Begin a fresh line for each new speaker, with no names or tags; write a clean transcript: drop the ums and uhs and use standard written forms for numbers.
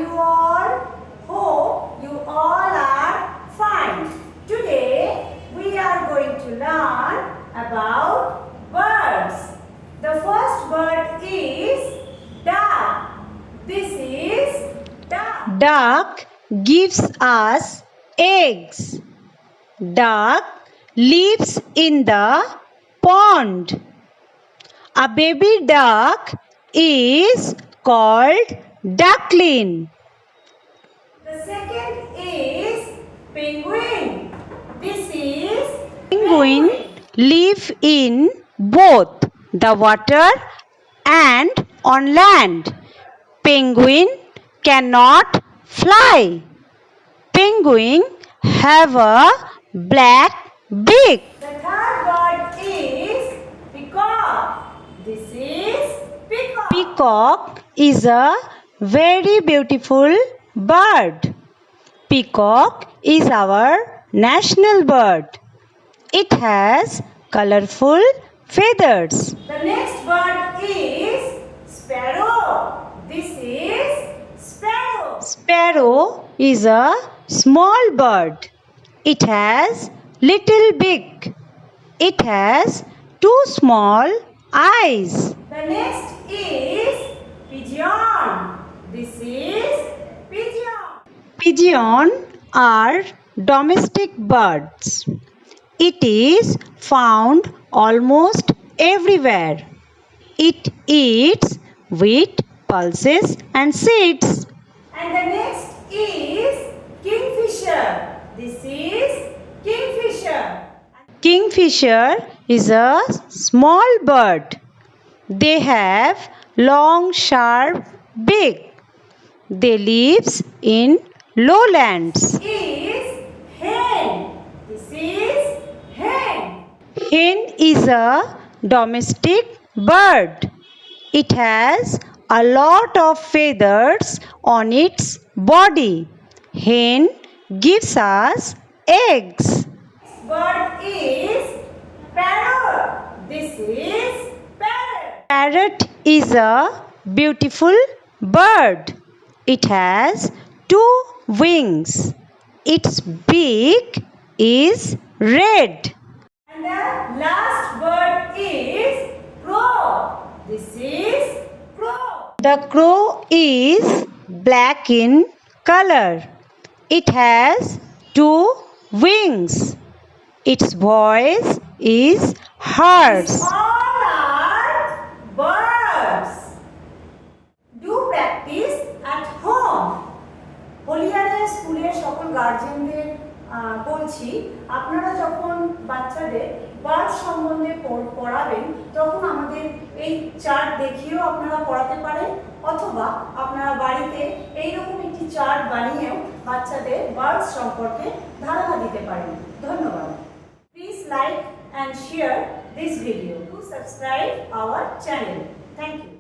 you all? Hope you all are fine. Today we are going to learn about birds. The first bird is duck. This is duck.
Duck gives us eggs. Duck lives in the pond. A baby duck is called duckling.
The second is penguin. This is
Penguin live in both the water and on land. Penguin cannot fly. Penguin have a black beak.
The third bird is peacock. This is peacock.
Peacock is a very beautiful bird. Peacock is our national bird. It has colorful feathers.
The next bird is sparrow. This is sparrow.
Sparrow is a small bird. It has little beak. It has two small eyes.
The next is pigeon. This is pigeon.
Pigeon are domestic birds. It is found almost everywhere. It eats wheat, pulses and seeds.
And the next is kingfisher. This is kingfisher.
Kingfisher is a small bird. They have long sharp beak. They live in lowlands.
Is hen. This is hen.
Hen is a domestic bird. It has a lot of feathers on its body. Hen gives us eggs.
Bird is parrot. This is parrot.
Parrot is a beautiful bird. It has two wings. Its beak is red.
And the last bird is crow. This is crow.
The crow is black in color. It has two wings. Its voice is harsh.
All are birds. Do practice at home. হলিয়ারে স্কুলের সকল গার্জেনদের বলছি, আপনারা যখন বাচ্চাদের bird সম্বন্ধে পড়াবেন তখন আমাদের এই চার্ট দেখিয়েও আপনারা পড়াতে পারেন, অথবা আপনারা বাড়িতে এইরকম একটি চার্ট বানিয়েও বাচ্চাদের বার্ডস সম্পর্কে ধারণা দিতে পারেন। ধন্যবাদ। Please like and share this video. Do subscribe our channel. Thank you.